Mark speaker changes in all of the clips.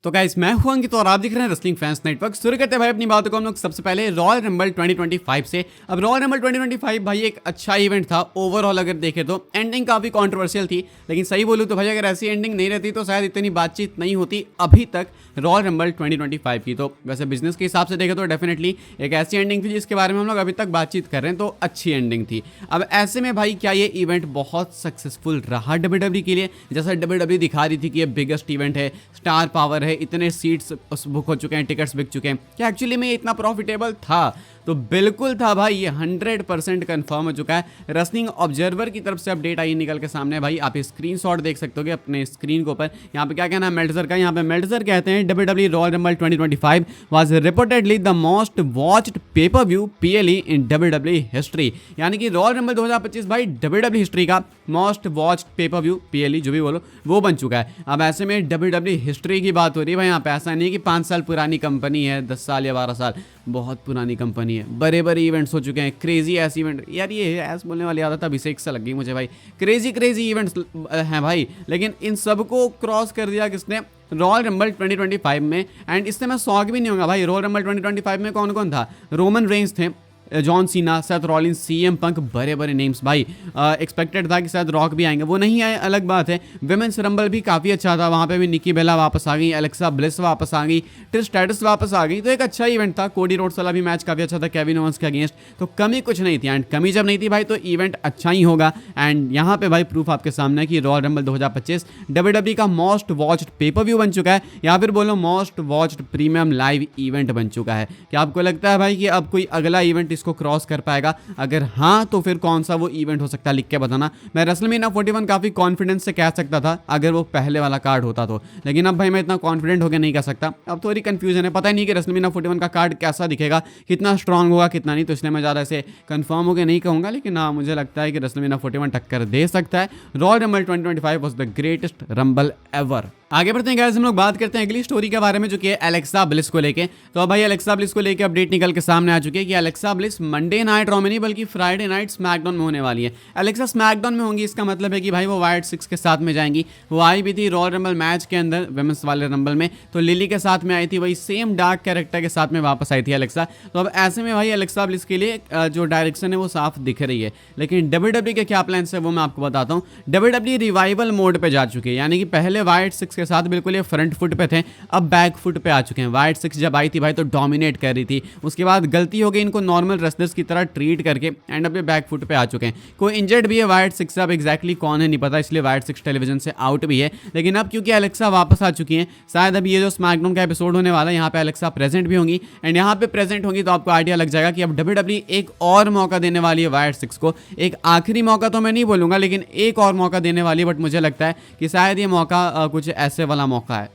Speaker 1: तो गाइस मैं हूं अंकित और आप दिख रहे हैं रेसलिंग फैंस नेटवर्क। शुरू करते हैं भाई अपनी बातों को हम लोग सबसे पहले रॉयल रंबल 2025 से। अब रॉयल रंबल 2025 भाई एक अच्छा इवेंट था ओवरऑल, अगर देखें तो एंडिंग काफ़ी कंट्रोवर्शियल थी, लेकिन सही बोलूँ तो भाई अगर ऐसी एंडिंग नहीं रहती तो शायद इतनी बातचीत नहीं होती अभी तक रॉयल रंबल 2025 की। तो वैसे बिजनेस के हिसाब से देखें तो डेफिनेटली एक ऐसी एंडिंग थी जिसके बारे में हम लोग अभी तक बातचीत कर रहे हैं, तो अच्छी एंडिंग थी। अब ऐसे में भाई क्या ये इवेंट बहुत सक्सेसफुल रहा WWE के लिए? जैसा WWE दिखा रही थी कि ये बिगेस्ट इवेंट है, स्टार पावर है, इतने सीट्स बुक हो चुके हैं, टिकट्स बिक चुके हैं, क्या एक्चुअली में ये इतना प्रॉफिटेबल था? तो बिल्कुल था भाई, ये 100% कंफर्म हो चुका है। रेसलिंग ऑब्जर्वर की तरफ से अपडेट आई निकल के सामने भाई, आप स्क्रीनशॉट देख सकते हो अपने स्क्रीन के ऊपर। यहाँ पे क्या कहना है मेल्टजर का? यहाँ पे मेल्टजर कहते हैं WWE royal rumble 2025 was reportedly the most watched pay per view PLE in WWE history. यानी कि रॉयल रंबल 2025 भाई WWE हिस्ट्री का most watched pay per view PLE जो भी बोलो वो बन चुका है। अब ऐसे में WWE हिस्ट्री की बात हो रही है भाई, यहाँ पे ऐसा नहीं कि 5 साल पुरानी कंपनी है, 10 साल या 12 साल, बहुत पुरानी कंपनी है, बड़े बड़े इवेंट्स हो चुके हैं, क्रेजी ऐसे इवेंट। यार ये ऐस बोलने वाली आदत अभी से एक सा लग गई मुझे भाई, क्रेजी इवेंट्स हैं भाई, लेकिन इन सबको क्रॉस कर दिया किसने? रॉयल रंबल 2025 में। एंड इससे मैं शौक भी नहीं होगा भाई, रॉयल रंबल 2025 में कौन कौन था? रोमन रेंस थे, John Cena, Seth Rollins, CM पंक, बड़े बड़े नेम्स भाई। एक्सपेक्टेड था कि शायद रॉक भी आएंगे, वो नहीं आए, अलग बात है। विमेंस रंबल भी काफ़ी अच्छा था, वहाँ पे भी निकी बेला वापस आ गई, एलेक्सा ब्लिस वापस आ गई, ट्रिश स्ट्रैटस वापस आ गई, तो एक अच्छा इवेंट था। कोडी रोड्स वाला भी मैच काफ़ी अच्छा था केविन ओवंस के अगेंस्ट, तो कमी कुछ नहीं थी। एंड कमी जब नहीं थी भाई तो इवेंट अच्छा ही होगा। एंड यहाँ पे भाई प्रूफ आपके सामने है कि रॉयल रंबल 2025 WWE का मोस्ट वॉच्ड पेपर व्यू बन चुका है, या फिर बोलो most watched premium live event बन चुका है। क्या आपको लगता है भाई कि अब कोई अगला इवेंट इसको क्रॉस कर पाएगा? अगर हाँ तो फिर कौन सा वो इवेंट हो सकता है, लिख के बताना। मैं रेसलमेनिया 41 काफी कॉन्फिडेंस से कह सकता था अगर वो पहले वाला कार्ड होता तो, लेकिन अब भाई मैं इतना कॉन्फिडेंट होकर नहीं कह सकता। अब थोड़ी कंफ्यूजन है, पता ही नहीं कि रेसलमेनिया 41 का कार्ड कैसा दिखेगा, कितना स्ट्रांग होगा कितना नहीं, तो इसलिए मैं ज़्यादा ऐसे कंफर्म होकर नहीं कहूँगा। लेकिन हाँ मुझे लगता है कि रेसलमेनिया 41 टक्कर दे सकता है। Royal rumble 2025 was the greatest rumble ever. आगे बढ़ते हैं गाइस, हम लोग बात करते हैं अगली स्टोरी के बारे में जो कि है एलेक्सा ब्लिस को लेके। तो भाई एलेक्सा ब्लिस को लेके अपडेट निकल के सामने आ चुकी है कि Alexa bliss Monday night raw में नहीं बल्कि फ्राइडे नाइट स्मैकडाउन में होने वाली है। एलेक्सा स्मैकडाउन में होंगी, इसका मतलब है कि भाई वो वाइट 6 के साथ में जाएंगी। वो आई भी थी रॉयल रंबल मैच के अंदर विमेंस वाले रंबल में, तो लिली के साथ में आई थी, वही सेम डार्क कैरेक्टर के साथ में वापस आई थी एलेक्सा। तो अब ऐसे में भाई एलेक्सा ब्लिस के लिए जो डायरेक्शन है वो साफ दिख रही है। लेकिन WWE के क्या प्लान है वो मैं आपको बताता हूँ। WWE रिवाइवल मोड पे जा चुकी है, यानी कि पहले वाइट 6 के साथ बिल्कुल ये फ्रंट फुट पे थे, अब बैक फुट पे आ चुके हैं। वाइट 6 जब आई थी भाई तो डोमिनेट कर रही थी, उसके बाद गलती हो गई इनको नॉर्मल रेसलर्स की तरह ट्रीट करके, एंड अब ये बैक फुट पे आ चुके हैं। कोई इंजर्ड भी है वाइट 6 से, अब एग्जैक्टली कौन है नहीं पता, इसलिए वाइट 6 टेलीविजन से आउट भी है। लेकिन अब क्योंकि एलेक्सा वापस आ चुकी है, शायद अब ये जो स्मैकडाउन का एपिसोड होने वाला है यहाँ पे एलेक्सा प्रेजेंट भी होंगी, एंड यहाँ पे प्रेजेंट होंगी तो आपको आइडिया लग जाएगा कि अब WWE एक और मौका देने वाली है वाइट 6 को। एक आखिरी मौका तो मैं नहीं बोलूंगा, लेकिन एक और मौका देने वाली है। बट मुझे लगता है कि शायद ये मौका कुछ ऐसे वाला मौका है,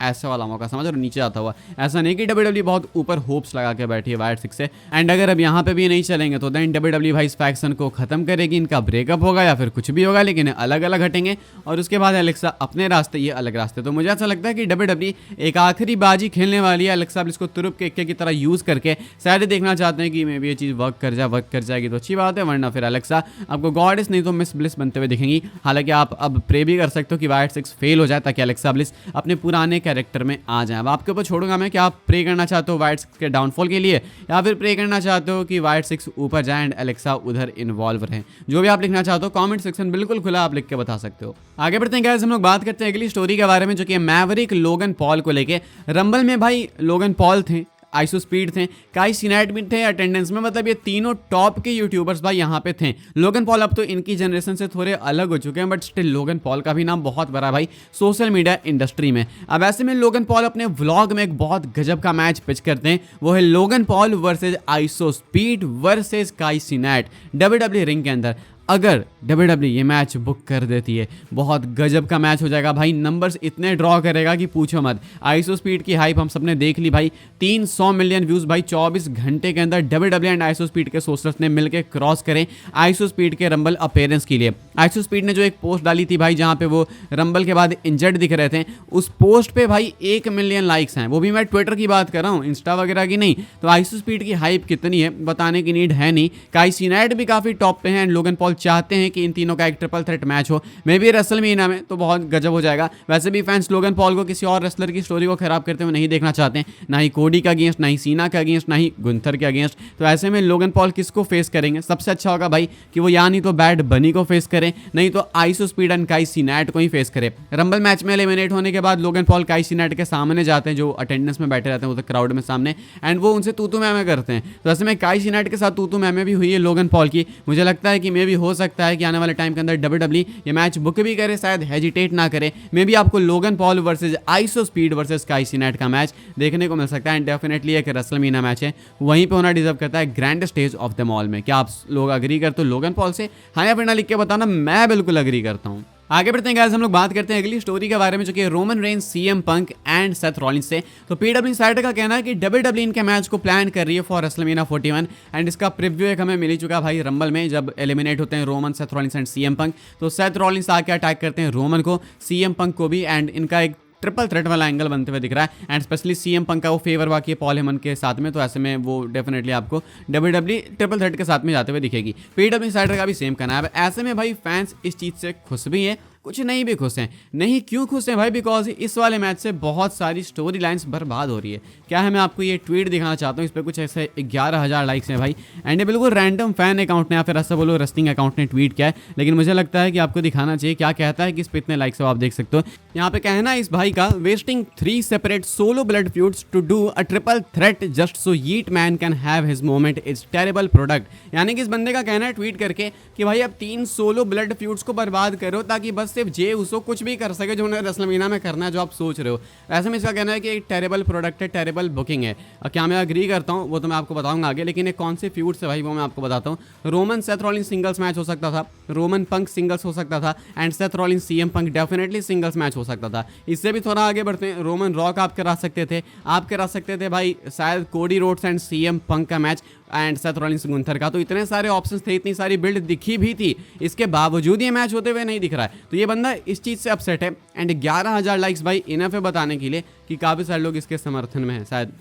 Speaker 1: ऐसा वाला मौका, समझ रहे हो, नीचे आता हुआ। ऐसा नहीं कि WWE बहुत ऊपर होप्स लगा के बैठी है वाइट 6 से। एंड अगर अब यहाँ पे भी नहीं चलेंगे तो देन WWE भाई इस फैक्शन को खत्म करेगी, इनका ब्रेकअप होगा या फिर कुछ भी होगा, लेकिन अलग अलग हटेंगे और उसके बाद एलेक्सा अपने रास्ते, ये अलग रास्ते। तो मुझे ऐसा लगता है कि WWE एक आखिरी बाजी खेलने वाली है एलेक्सा ब्लिस को तुरुप के इक्के की तरह यूज करके। शायद देखना चाहते हैं कि मे भी ये चीज़ वर्क कर जाएगी तो अच्छी बात है, वरना फिर एलेक्सा आपको गॉडेस नहीं तो मिस ब्लिस बनते हुए दिखेंगी। हालांकि आप अब प्रे भी कर सकते हो कि वाइट 6 फेल हो जाए ताकि एलेक्सा ब्लिस अपने पुराने कैरेक्टर में आ जाए। अब आपके ऊपर छोड़ूंगा मैं कि आप प्रे करना चाहते हो वाइट 6 के डाउनफॉल के लिए, या फिर प्रे करना चाहते हो कि वाइट 6 ऊपर जाए एंड एलेक्सा उधर इन्वॉल्व रहे। जो भी आप लिखना चाहते हो कमेंट सेक्शन बिल्कुल खुला, आप लिख के बता सकते हो। आगे बढ़ते हैं गाइस, हम लोग बात करते हैं अगली स्टोरी के बारे में जो कि मैवरिक लोगन पॉल को लेके। रंबल में भाई लोगन पॉल थे, आइसो स्पीड थे, काई सिनेट भी थे अटेंडेंस में, मतलब ये तीनों टॉप के यूट्यूबर्स भाई यहाँ पे थे। लोगन पॉल अब तो इनकी जनरेशन से थोड़े अलग हो चुके हैं, बट स्टिल लोगन पॉल का भी नाम बहुत बड़ा भाई सोशल मीडिया इंडस्ट्री में। अब ऐसे में लोगन पॉल अपने व्लॉग में एक बहुत गजब का मैच पिच करते हैं, वो है Logan Paul versus iso speed versus काई सिनेट WWE रिंग के अंदर। अगर WWE ये मैच बुक कर देती है, बहुत गजब का मैच हो जाएगा भाई। नंबर्स इतने ड्रॉ करेगा कि पूछो मत। आइसो स्पीड की हाइप हम सबने देख ली भाई, 300 मिलियन व्यूज भाई 24 घंटे के अंदर WWE एंड आइसो स्पीड के सोर्सर्स ने मिलकर क्रॉस करें आइसो स्पीड के रंबल अपीयरेंस के लिए। आइसो स्पीड ने जो एक पोस्ट डाली थी भाई जहां पे वो रंबल के बाद इंजर्ड दिख रहे थे, उस पोस्ट पे भाई 1 मिलियन लाइक्स हैं। वो भी मैं ट्विटर की बात कर रहा हूँ, इंस्टा वगैरह की नहीं। तो आइसो स्पीड की हाइप कितनी है बताने की नीड है नहीं। काई सिनेट भी काफी टॉप पे हैं एंड लोगन पॉल चाहते हैं कि इन तीनों का एक ट्रिपल थ्रेट मैच हो, मे बी रेसलमेनिया में, तो बहुत गजब हो जाएगा। वैसे भी फैंस लोगन पॉल को किसी और रेसलर की स्टोरी को खराब करते हुए नहीं देखना चाहते हैं, ना ही कोडी के अगेंस्ट, ना ही सीना के अगेंस्ट, ना ही गुंथर के अगेंस्ट। तो ऐसे में लोगन पॉल किसको फेस करेंगे? सबसे अच्छा होगा भाई कि वो या नहीं तो बैड बनी को फेस करें, नहीं तो आइसो स्पीड एंड काई सीनेट को ही फेस करे। रंबल मैच में एलिमिनेट होने के बाद लोगन पॉल काई सीनेट के सामने जाते हैं, जो अटेंडेंस में बैठे रहते हैं उधर क्राउड में सामने, एंड वो उनसे तू मैमे करते हैं। तो ऐसे में काई सीनेट के साथ तू मैमे भी हुई है लोगन पॉल की। मुझे लगता है कि मे भी हो सकता है कि आने वाले टाइम के अंदर WWE ये मैच बुक भी करे, शायद हेजिटेट ना करे। मे भी आपको Logan Paul versus iso speed versus काई सीनेट का मैच देखने को मिल सकता है, एंड डेफिनेटली एक रेसलमेनिया मैच है, वहीं पे होना डिजर्व करता है, grand stage of the mall में। क्या आप लोग अग्री करते हो लोगन पॉल से? हाँ या फिर ना लिख के बताना, मैं बिल्कुल अग्री करता हूँ। आगे बढ़ते हैं गाइस, हम लोग बात करते हैं अगली स्टोरी के बारे में, जो कि Roman Reigns, CM Punk and Seth Rollins से। तो पीडब्ल्यू इनसाइडर का कहना है कि WWE इनके मैच को प्लान कर रही है फॉर रेसलमेनिया 41, एंड इसका प्रीव्यू एक हमें मिल ही चुका भाई रंबल में, जब एलिमिनेट होते हैं Roman, Seth Rollins and CM Punk. तो सेथ रॉलिंस आके अटैक करते हैं रोमन को, सीएम पंक को भी, एंड इनका एक ट्रिपल थ्रेट वाला एंगल बनते हुए दिख रहा है, एंड स्पेशली सीएम पंक का वो फेवर बाकी है पॉल हेमन के साथ में। तो ऐसे में वो डेफिनेटली आपको WWE ट्रिपल थ्रेट के साथ में जाते हुए दिखेगी। पीडब्ल्यू इनसाइडर का भी सेम कहना है। ऐसे में भाई फैंस इस चीज़ से खुश भी हैं, कुछ नहीं भी खुश हैं। नहीं क्यों खुश हैं भाई? बिकॉज इस वाले मैच से बहुत सारी स्टोरी लाइन्स बर्बाद हो रही है। क्या है, मैं आपको ये ट्वीट दिखाना चाहता हूँ, इस पर कुछ ऐसे 11,000 लाइक्स हैं भाई, एंड ये बिल्कुल रैंडम फैन अकाउंट ने या फिर ऐसा बोलो रेस्लिंग अकाउंट ने ट्वीट किया है, लेकिन मुझे लगता है कि आपको दिखाना चाहिए क्या कहता है कि इस पर इतने लाइक्स हो। आप देख सकते हो यहाँ पे कहना है इस भाई का, wasting 3 separate solo blood feuds to do a triple threat just so yeet man can have his moment is terrible product. यानी कि इस बंदे का कहना है ट्वीट करके कि भाई अब 3 सोलो ब्लड फ्यूड्स को बर्बाद करो ताकि बस सिर्फ जे उसो कुछ भी कर सके जो उन्हें रेसलमेनिया में करना है, जो आप सोच रहे हो। ऐसे में इसका कहना है कि एक टेरेबल प्रोडक्ट है, टेरेबल बुकिंग है। क्या मैं अग्री करता हूँ वो तो मैं आपको बताऊंगा आगे, लेकिन एक कौन से फ्यूड से भाई वो मैं आपको बताता हूँ। Roman Seth Rollins singles match हो सकता था, रोमन पंक सिंगल्स हो सकता था, and Seth Rollins CM Punk definitely singles match हो सकता था। इससे भी थोड़ा आगे बढ़ते हैं, रोमन रॉक आप करा सकते थे, आप करा सकते थे भाई शायद Cody Rhodes and CM Punk का match, and Seth Rollins Gunther का। तो इतने सारे ऑप्शंस थे, इतनी सारी बिल्ड दिखी भी थी, इसके बावजूद ये मैच होते हुए नहीं दिख रहा है। तो ये बंदा इस चीज़ से अपसेट है, एंड 11,000 लाइक्स भाई इनफ है बताने के लिए कि काफ़ी सारे लोग इसके समर्थन में हैं। शायद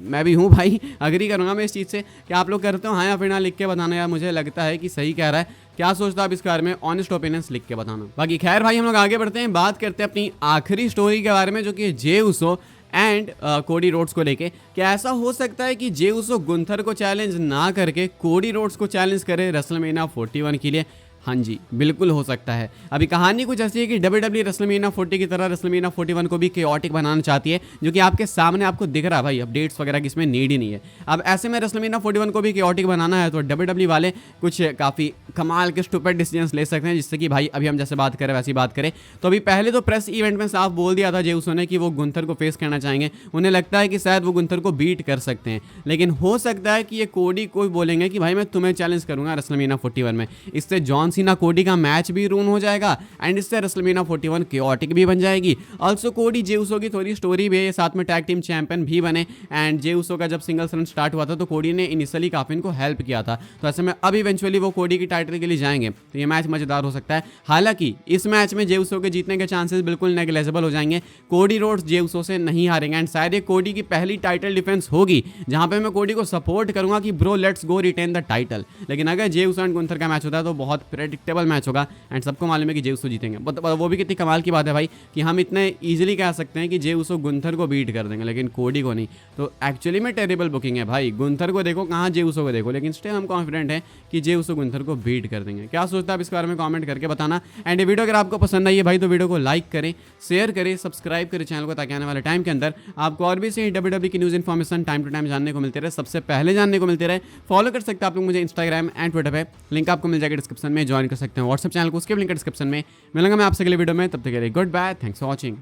Speaker 1: मैं भी हूँ भाई, अग्री करूँगा मैं इस चीज़ से। कि आप लोग करते हो हाँ या फिर ना लिख के बताना, यार मुझे लगता है कि सही कह रहा है। क्या सोचता है आप इस बारे में? ऑनेस्ट ओपिनियंस लिख के बताना। बाकी खैर भाई हम लोग आगे बढ़ते हैं, बात करते हैं अपनी आखिरी स्टोरी के बारे में, जो कि जे उसो एंड कोडी रोड्स को लेके। क्या ऐसा हो सकता है कि जे उसो गुंथर को चैलेंज ना करके कोडी रोड्स को चैलेंज करे रेसलमेनिया 41 के लिए? हाँ जी, बिल्कुल हो सकता है। अभी कहानी कुछ ऐसी है कि WWE रेसलमेनिया 40 की तरह रेसलमेनिया 41 को भी केओटिक बनाना चाहती है, जो कि आपके सामने आपको दिख रहा है भाई, अपडेट्स वगैरह की इसमें नीड ही नहीं है। अब ऐसे में रेसलमेनिया 41 को भी केओटिक बनाना है तो WWE वाले कुछ काफ़ी कमाल के स्टूपिड डिसीजंस ले सकते हैं, जिससे कि भाई अभी हम जैसे बात करें वैसी बात करें। तो अभी पहले तो प्रेस इवेंट में साफ बोल दिया था जे उसो ने कि वो गुंथर को फेस करना चाहेंगे। उन्हें लगता है कि शायद वो गुंथर को बीट कर सकते हैं, लेकिन हो सकता है कि ये कोडी को बोलेंगे कि भाई मैं तुम्हें चैलेंज करूंगा रेसलमेनिया 41 में। इससे जॉन सीना कोडी का मैच भी रून हो जाएगा, एंड इससे रेसलमेनिया 41 केओटिक भी बन जाएगी। ऑल्सो कोडी जे उसो की थोड़ी स्टोरी भी है, साथ में टैग टीम चैंपियन भी बने, एंड जे उसो का जब सिंगल्स रन स्टार्ट हुआ था तो कोडी ने इनिशियली काफी इनको हेल्प किया था। तो ऐसे में अब इवेंचुअली वो कोडी की टाइटल के लिए जाएंगे, तो ये मैच मजेदार हो सकता है। हालांकि इस मैच में जे उसो के जीतने के चांसेस बिल्कुल नेग्लेजिबल हो जाएंगे। कोडी रोड्स जे उसो से नहीं हारेंगे, एंड शायद ये कोडी की पहली टाइटल डिफेंस होगी जहां पे मैं कोडी को सपोर्ट करूंगा कि bro let's go retain the title. लेकिन अगर जे उसो एंड गुंथर का मैच होता है तो बहुत प्रेडिक्टेबल मैच होगा, एंड सबको मालूम है कि जे उसो जीतेंगे। वो भी कितनी कमाल की बात है भाई कि हम इतने इजीली कह सकते हैं कि जे उसो गुंथर को बीट कर देंगे, लेकिन कोडी को नहीं। तो एक्चुअली में टेरिबल बुकिंग है भाई, गुंथर को देखो कहाँ जे उसो को देखो, लेकिन स्टिल हम कॉन्फिडेंट हैं कि जे उसो गुंथर को बीट कर देंगे। क्या सोचता है आप इस बारे में कमेंट करके बताना। एंड ये वीडियो अगर आपको पसंद आई है भाई तो वीडियो को लाइक करें, शेयर करें, सब्सक्राइब करें चैनल को, ताकि आने वाले टाइम के अंदर आपको और भी सही WWE की news information time to time जानने को मिलते रहे, सबसे पहले जानने को मिलते रहे। फॉलो कर सकते हैं आप लोग मुझे इंस्टाग्राम एंड ट्विटर पे, लिंक आपको मिल जाएगा डिस्क्रिप्शन में। ज्वाइन कर सकते हैं व्हाट्सएप चैनल को, उसके भी लिंक डिस्क्रिप्शन में। मिलूंगा मैं आपसे अगले वीडियो में, तब तक के लिए good bye, thanks for watching.